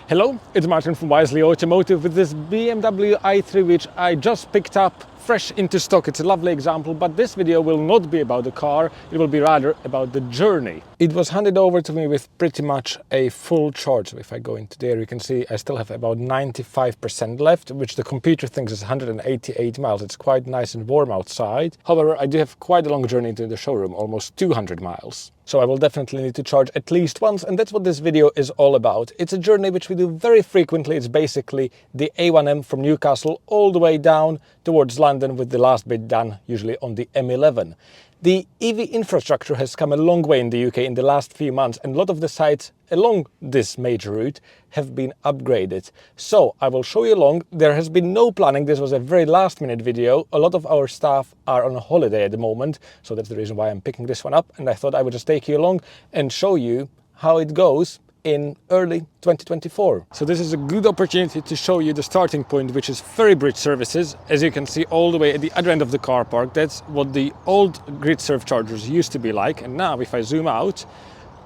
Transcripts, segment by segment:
Hello, it's Martin from Wisely Automotive with this BMW i3 which I just picked up fresh into stock. It's a lovely example, but this video will not be about the car, it will be rather about the journey. It was handed over to me with pretty much a full charge. So if I go into there, you can see I still have about 95% left, which the computer thinks is 188 miles. It's quite nice and warm outside. However, I do have quite a long journey to the showroom, almost 200 miles. So I will definitely need to charge at least once, and that's what this video is all about. It's a journey which we do very frequently. It's basically the A1M from Newcastle all the way down towards London, with the last bit done usually on the M11. The EV infrastructure has come a long way in the UK in the last few months, and a lot of the sites along this major route have been upgraded. So I will show you along. There has been no planning. This was a very last minute video. A lot of our staff are on a holiday at the moment, so that's the reason why I'm picking this one up, and I thought I would just take you along and show you how it goes in early 2024. So this is a good opportunity to show you the starting point, which is Ferrybridge services. As you can see, all the way at the other end of the car park, that's what the old GridServe chargers used to be like. And now if I zoom out,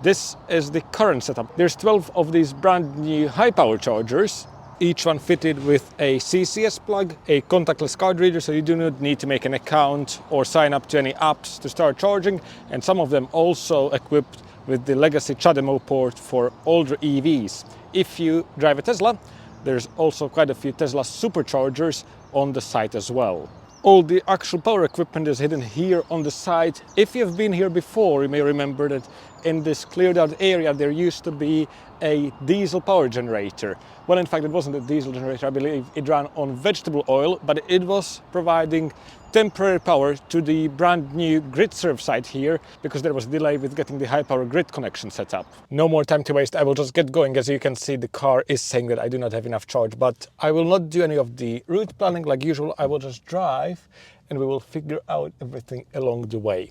this is the current setup. There's 12 of these brand new high power chargers, each one fitted with a CCS plug, a contactless card reader, so you do not need to make an account or sign up to any apps to start charging. And some of them also equipped with the legacy CHAdeMO port for older EVs. If you drive a Tesla, there's also quite a few Tesla superchargers on the site as well. All the actual power equipment is hidden here on the site. If you've been here before, you may remember that in this cleared out area there used to be a diesel power generator. Well, in fact, it wasn't a diesel generator. I believe it ran on vegetable oil, but it was providing temporary power to the brand new GridServe site here, because there was a delay with getting the high power grid connection set up. No more time to waste, I will just get going. As you can see, the car is saying that I do not have enough charge, but I will not do any of the route planning like usual. I will just drive and we will figure out everything along the way.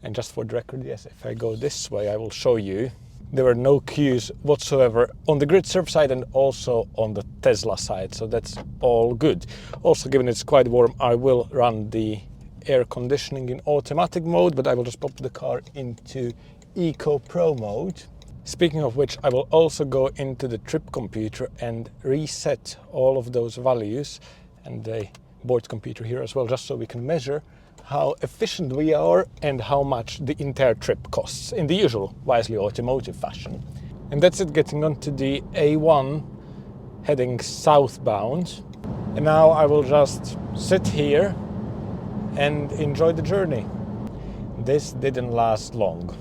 And just for the record, yes, if I go this way, I will show you there were no queues whatsoever on the GridServe side and also on the Tesla side, so that's all good. Also, given it's quite warm, I will run the air conditioning in automatic mode, but I will just pop the car into Eco Pro mode. Speaking of which, I will also go into the trip computer and reset all of those values, and the board computer here as well, just so we can measure how efficient we are and how much the entire trip costs in the usual Wisely Automotive fashion. And that's it, getting onto the A1 heading southbound. And now I will just sit here and enjoy the journey. This didn't last long.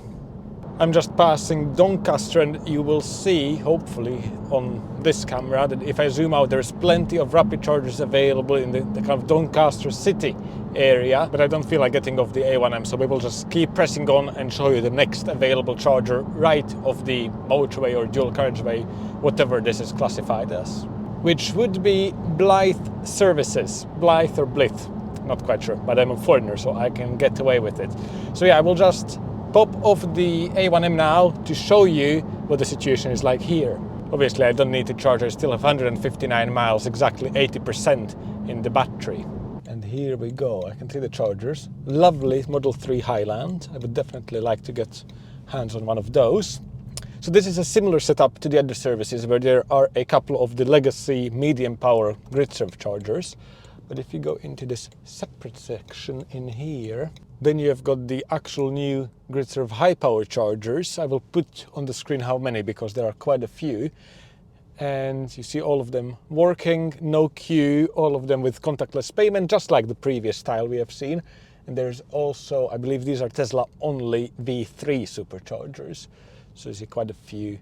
I'm just passing Doncaster, and you will see, hopefully on this camera, that if I zoom out, there's plenty of rapid chargers available in the kind of Doncaster city area, but I don't feel like getting off the A1M, so we will just keep pressing on and show you the next available charger right off the motorway or dual carriageway, whatever this is classified as, which would be Blyth services. Blyth or Blyth, not quite sure, but I'm a foreigner, so I can get away with it. So yeah, I will just pop off the A1M now to show you what the situation is like here. Obviously I don't need to charge, I still have 159 miles, exactly 80% in the battery. And here we go, I can see the chargers. Lovely Model 3 Highland. I would definitely like to get hands on one of those. So this is a similar setup to the other services, where there are a couple of the legacy medium power GridServe chargers. But if you go into this separate section in here, then you have got the actual new GridServe high power chargers. I will put on the screen how many, because there are quite a few. And you see all of them working, no queue, all of them with contactless payment, just like the previous style we have seen. And there's also, I believe these are Tesla only V3 superchargers. So you see quite a few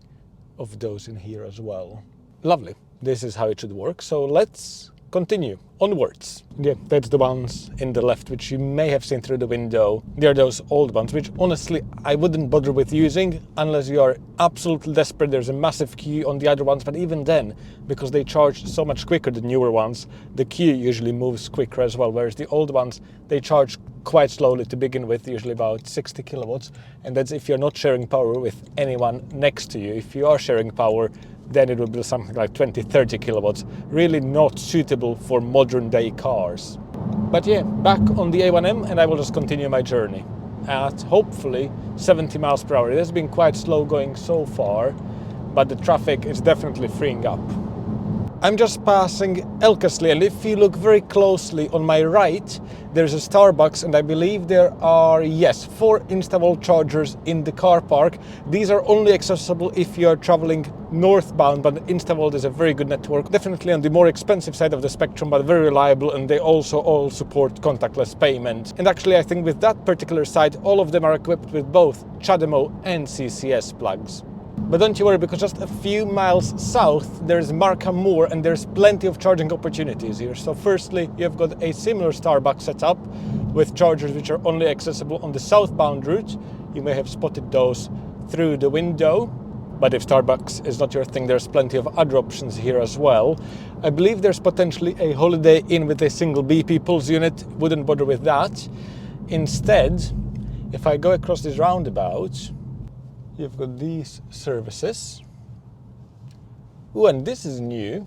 of those in here as well. Lovely. This is how it should work. So let's continue onwards. Yeah, that's the ones in the left, which you may have seen through the window. They're those old ones, which honestly I wouldn't bother with using unless you are absolutely desperate. There's a massive queue on the other ones, but even then, because they charge so much quicker than newer ones, the queue usually moves quicker as well, whereas the old ones, they charge quite slowly to begin with, usually about 60 kilowatts, and that's if you're not sharing power with anyone next to you. If you are sharing power, then it will be something like 20-30 kilowatts, really not suitable for modern day cars. But yeah, back on the A1M, and I will just continue my journey at hopefully 70 miles per hour. It has been quite slow going so far, but the traffic is definitely freeing up. I'm just passing Elkesley, and if you look very closely on my right, there's a Starbucks, and I believe there are, yes, 4 Instavolt chargers in the car park. These are only accessible if you are traveling northbound, but Instavolt is a very good network. Definitely on the more expensive side of the spectrum, but very reliable, and they also all support contactless payment. And actually, I think with that particular site, all of them are equipped with both CHAdeMO and CCS plugs. But don't you worry, because just a few miles south there's Markham Moor, and there's plenty of charging opportunities here. So firstly, you've got a similar Starbucks setup with chargers which are only accessible on the southbound route. You may have spotted those through the window. But if Starbucks is not your thing, there's plenty of other options here as well. I believe there's potentially a Holiday Inn with a single BP pulse unit. Wouldn't bother with that. Instead, if I go across this roundabout, you've got these services. Ooh, and this is new.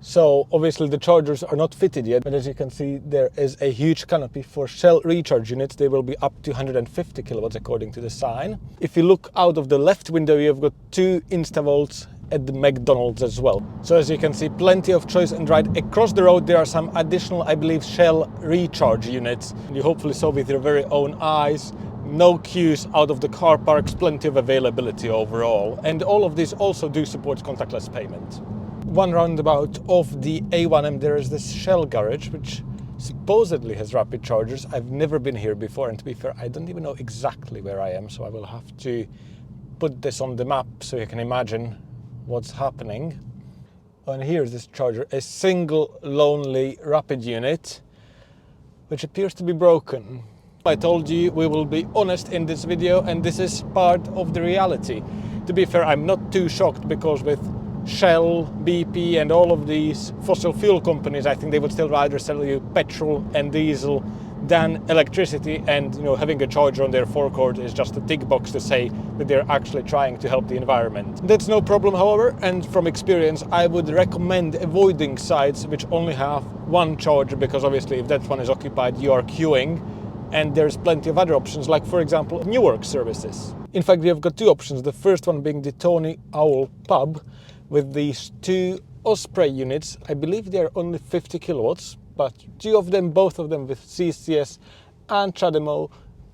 So obviously the chargers are not fitted yet, but as you can see, there is a huge canopy for Shell recharge units. They will be up to 150 kilowatts according to the sign. If you look out of the left window, you've got 2 Instavolts at the McDonald's as well. So as you can see, plenty of choice, and right across the road there are some additional, I believe, Shell recharge units. You hopefully saw with your very own eyes. No queues out of the car parks, plenty of availability overall. And all of these also do support contactless payment. One roundabout of the A1M, there is this Shell garage, which supposedly has rapid chargers. I've never been here before, and to be fair, I don't even know exactly where I am, so I will have to put this on the map so you can imagine what's happening. And here's this charger, a single lonely rapid unit, which appears to be broken. I told you we will be honest in this video, and this is part of the reality. To be fair, I'm not too shocked, because with Shell, BP and all of these fossil fuel companies, I think they would still rather sell you petrol and diesel than electricity, and having a charger on their forecourt is just a tick box to say that they're actually trying to help the environment. That's no problem, however, and from experience I would recommend avoiding sites which only have one charger, because obviously if that one is occupied you are queuing. And there's plenty of other options, like for example Newark services. In fact, we have got 2 options. The first one being the Tony Owl pub with these 2 Osprey units. I believe they are only 50 kilowatts, but 2 of them, both of them with CCS and CHAdeMO.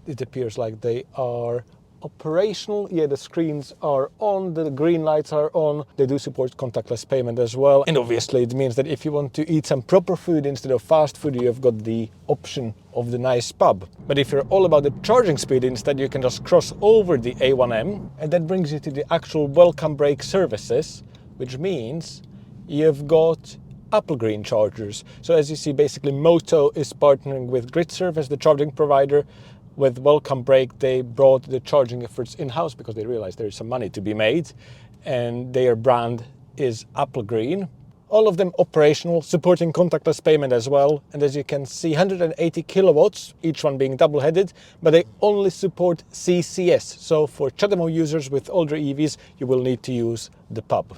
It appears like they are operational. Yeah, the screens are on, the green lights are on. They do support contactless payment as well. And obviously it means that if you want to eat some proper food instead of fast food, you have got the option of the nice pub. But if you're all about the charging speed, instead you can just cross over the A1M, and that brings you to the actual welcome break services, which means you've got Apple Green chargers. So as you see, basically Moto is partnering with GridService, the charging provider. With Welcome Break, they brought the charging efforts in-house because they realized there is some money to be made, and their brand is Apple Green. All of them operational, supporting contactless payment as well. And as you can see, 180 kilowatts, each one being double-headed, but they only support CCS. So for CHAdeMO users with older EVs, you will need to use the pub.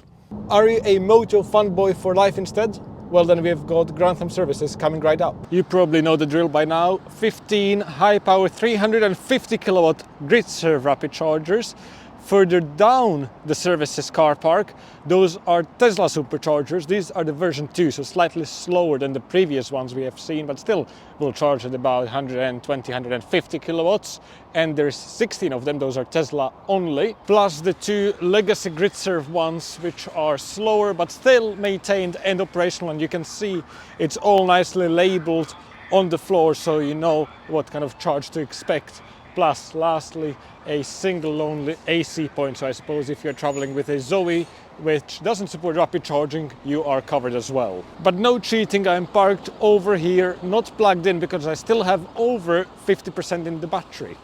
Are you a Moto fanboy for life instead? Well, then we've got Grantham services coming right up. You probably know the drill by now. 15 high-power 350 kilowatt GridServe rapid chargers. Further down the services car park, those are Tesla superchargers. These are the version 2, so slightly slower than the previous ones we have seen, but still will charge at about 120, 150 kilowatts. And there's 16 of them, those are Tesla only, plus the 2 legacy GridServe ones, which are slower but still maintained and operational. And you can see it's all nicely labeled on the floor, so you know what kind of charge to expect. Plus, lastly, a single only AC point. So I suppose if you're traveling with a Zoe, which doesn't support rapid charging, you are covered as well. But no cheating, I'm parked over here, not plugged in, because I still have over 50% in the battery.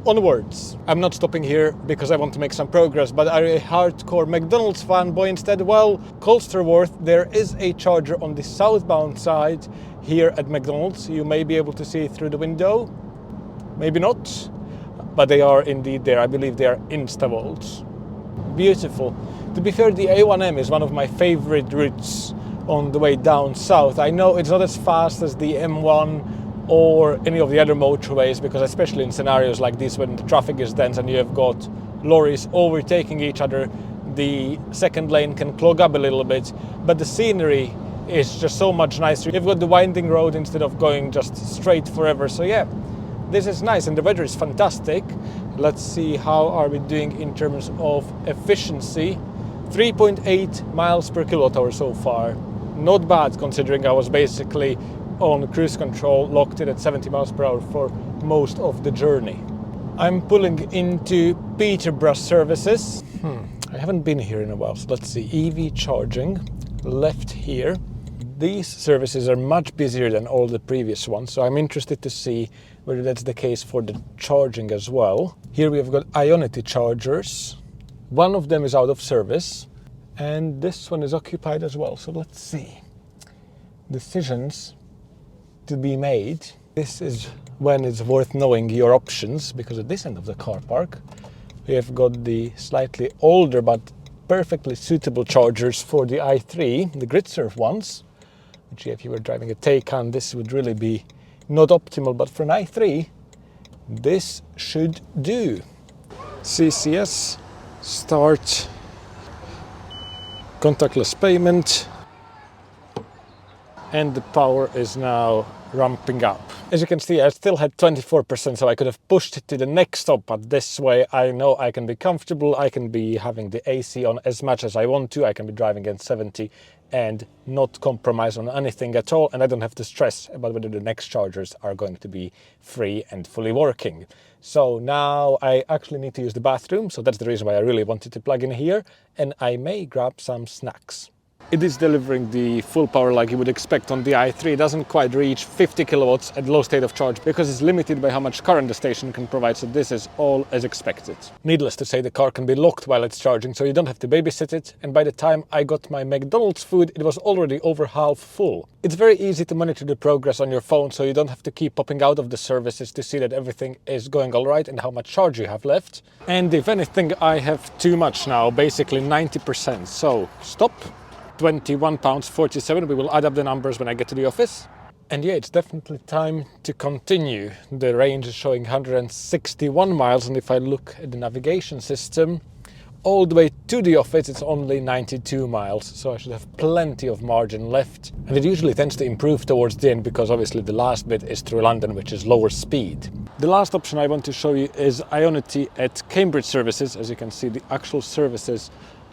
Onwards. I'm not stopping here because I want to make some progress, but are you a hardcore McDonald's fanboy instead? Well, Colsterworth, there is a charger on the southbound side here at McDonald's. You may be able to see it through the window. Maybe not, but they are indeed there. I believe they are Instavolts. Beautiful. To be fair, the A1M is one of my favorite routes on the way down south. I know it's not as fast as the M1 or any of the other motorways, because especially in scenarios like this when the traffic is dense and you have got lorries overtaking each other, the second lane can clog up a little bit, but the scenery is just so much nicer. You've got the winding road instead of going just straight forever. So yeah, this is nice, and the weather is fantastic. Let's see how are we doing in terms of efficiency. 3.8 miles per kilowatt hour so far. Not bad considering I was basically on cruise control, locked in at 70 miles per hour for most of the journey. I'm pulling into Peterborough services. I haven't been here in a while, so let's see. EV charging, left here. These services are much busier than all the previous ones, so I'm interested to see whether that's the case for the charging as well. Here we have got Ionity chargers. One of them is out of service, and this one is occupied as well. So let's see. Decisions to be made. This is when it's worth knowing your options, because at this end of the car park, we have got the slightly older but perfectly suitable chargers for the i3, the GridServe ones. Which if you were driving a Taycan, this would really be not optimal, but for an i3, this should do. CCS, start, contactless payment, and the power is now ramping up. As you can see, I still had 24%, so I could have pushed it to the next stop, but this way I know I can be comfortable, I can be having the AC on as much as I want to, I can be driving at 70 and not compromise on anything at all, and I don't have to stress about whether the next chargers are going to be free and fully working. So now I actually need to use the bathroom, so that's the reason why I really wanted to plug in here, and I may grab some snacks. It is delivering the full power like you would expect on the i3. It doesn't quite reach 50 kilowatts at low state of charge because it's limited by how much current the station can provide, so this is all as expected. Needless to say, the car can be locked while it's charging, so you don't have to babysit it, and by the time I got my McDonald's food, it was already over half full. It's very easy to monitor the progress on your phone, so you don't have to keep popping out of the services to see that everything is going all right and how much charge you have left. And if anything, I have too much now, basically 90%, so stop. £21.47. We will add up the numbers when I get to the office. And yeah, it's definitely time to continue. The range is showing 161 miles, and if I look at the navigation system, all the way to the office it's only 92 miles, so I should have plenty of margin left. And it usually tends to improve towards the end because obviously the last bit is through London, which is lower speed. The last option I want to show you is Ionity at Cambridge services. As you can see, the actual services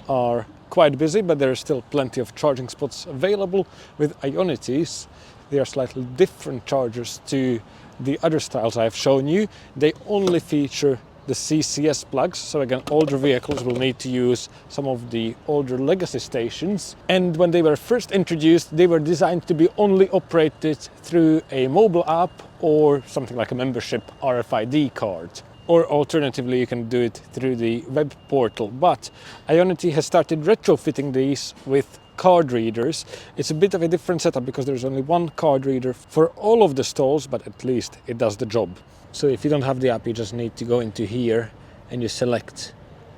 are quite busy, but there are still plenty of charging spots available. With Ionities, they are slightly different chargers to the other styles I've shown you. They only feature the CCS plugs, so again, older vehicles will need to use some of the older legacy stations. And when they were first introduced, they were designed to be only operated through a mobile app or something like a membership RFID card. Or alternatively, you can do it through the web portal. But Ionity has started retrofitting these with card readers. It's a bit of a different setup because there's only one card reader for all of the stalls, but at least it does the job. So if you don't have the app, you just need to go into here and you select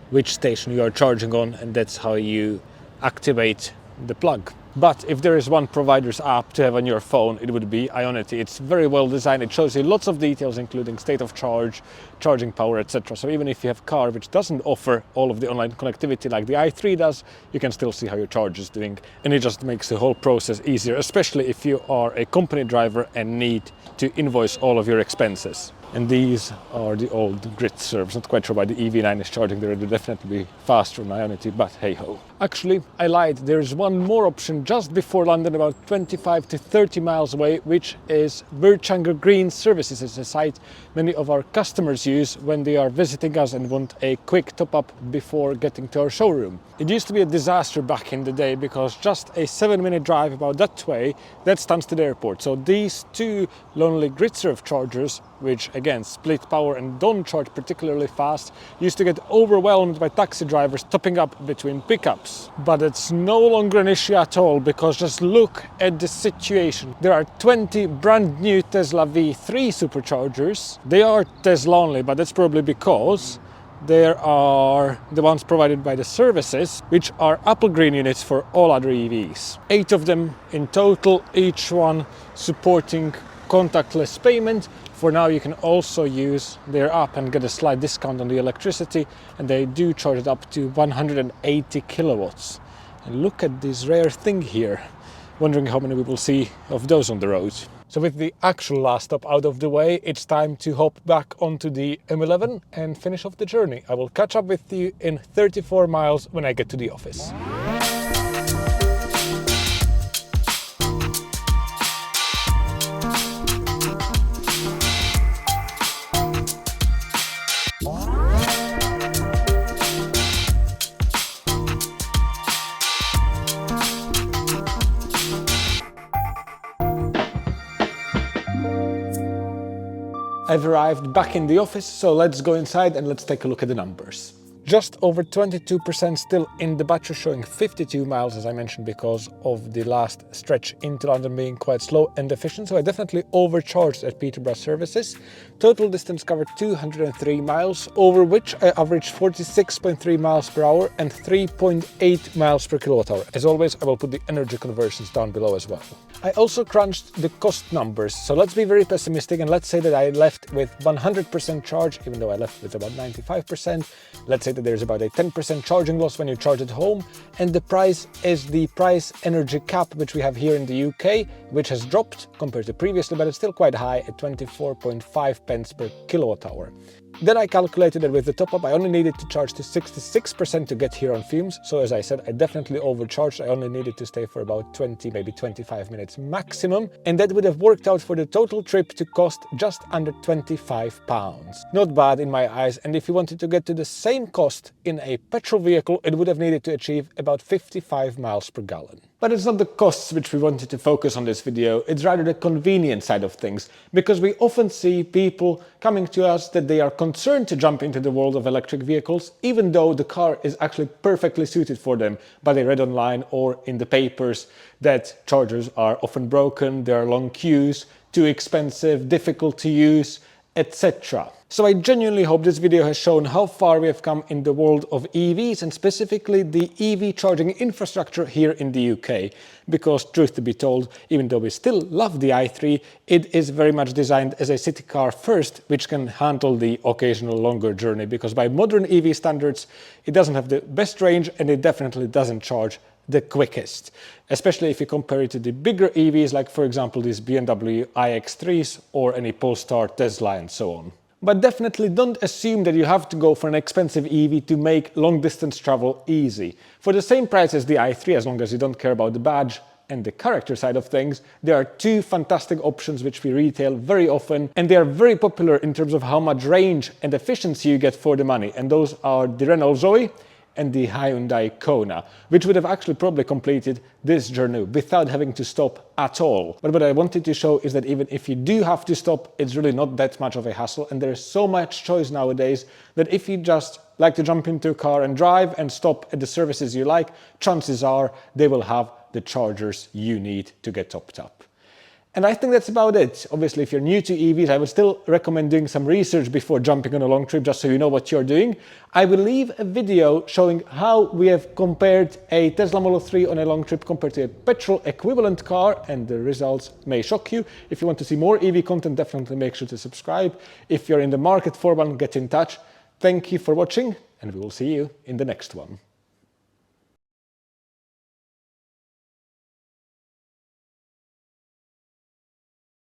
which station you are charging on, and that's how you activate the plug. But if there is one provider's app to have on your phone, it would be Ionity. It's very well designed. It shows you lots of details, including state of charge, charging power, etc. So even if you have a car which doesn't offer all of the online connectivity like the i3 does, you can still see how your charge is doing. And it just makes the whole process easier, especially if you are a company driver and need to invoice all of your expenses. And these are the old GridServes. Not quite sure why the EV9 is charging there. It would definitely be faster on Ionity, but hey ho. Actually, I lied. There's one more option just before London, about 25 to 30 miles away, which is Birchanger Green services. It's a site many of our customers use when they are visiting us and want a quick top-up before getting to our showroom. It used to be a disaster back in the day because just a 7-minute drive about that way, that stands to the airport. So these two lonely GridServe chargers, which again split power and don't charge particularly fast, used to get overwhelmed by taxi drivers topping up between pickups. But it's no longer an issue at all, because just look at the situation. There are 20 brand new Tesla V3 superchargers. They are Tesla only, but that's probably because there are the ones provided by the services, which are Apple Green units for all other EVs. 8 of them in total, each one supporting contactless payment. For now, you can also use their app and get a slight discount on the electricity, and they do charge it up to 180 kilowatts. And look at this rare thing here. Wondering how many we will see of those on the road. So with the actual last stop out of the way, it's time to hop back onto the M11 and finish off the journey. I will catch up with you in 34 miles when I get to the office. I've arrived back in the office, so let's go inside and let's take a look at the numbers. Just over 22% still in the battery, showing 52 miles, as I mentioned, because of the last stretch into London being quite slow and efficient. So I definitely overcharged at Peterborough services. Total distance covered 203 miles, over which I averaged 46.3 miles per hour and 3.8 miles per kilowatt hour. As always, I will put the energy conversions down below as well. I also crunched the cost numbers, so let's be very pessimistic and let's say that I left with 100% charge, even though I left with about 95%. Let's say that there's about a 10% charging loss when you charge at home, and the price is the price energy cap which we have here in the UK, which has dropped compared to previously, but it's still quite high at 24.5 pence per kilowatt hour. Then I calculated that with the top-up I only needed to charge to 66% to get here on fumes, so as I said, I definitely overcharged. I only needed to stay for about 20, maybe 25 minutes maximum, and that would have worked out for the total trip to cost just under £25. Not bad in my eyes, and if you wanted to get to the same cost in a petrol vehicle, it would have needed to achieve about 55 miles per gallon. But it's not the costs which we wanted to focus on this video, it's rather the convenience side of things, because we often see people coming to us that they are concerned to jump into the world of electric vehicles, even though the car is actually perfectly suited for them, but they read online or in the papers that chargers are often broken, there are long queues, too expensive, difficult to use, etc. So I genuinely hope this video has shown how far we have come in the world of EVs, and specifically the EV charging infrastructure here in the UK. Because truth to be told, even though we still love the i3, it is very much designed as a city car first, which can handle the occasional longer journey, because by modern EV standards, it doesn't have the best range and it definitely doesn't charge the quickest, especially if you compare it to the bigger EVs, like for example these BMW iX3s or any Polestar, Tesla and so on. But definitely don't assume that you have to go for an expensive EV to make long distance travel easy. For the same price as the i3, as long as you don't care about the badge and the character side of things, there are two fantastic options which we retail very often, and they are very popular in terms of how much range and efficiency you get for the money, and those are the Renault Zoe and the Hyundai Kona, which would have actually probably completed this journey without having to stop at all. But what I wanted to show is that even if you do have to stop, it's really not that much of a hassle, and there's so much choice nowadays that if you just like to jump into a car and drive and stop at the services you like, chances are they will have the chargers you need to get topped up. And I think that's about it. Obviously, if you're new to EVs, I would still recommend doing some research before jumping on a long trip, just so you know what you're doing. I will leave a video showing how we have compared a Tesla Model 3 on a long trip compared to a petrol equivalent car, and the results may shock you. If you want to see more EV content, definitely make sure to subscribe. If you're in the market for one, get in touch. Thank you for watching, and we will see you in the next one.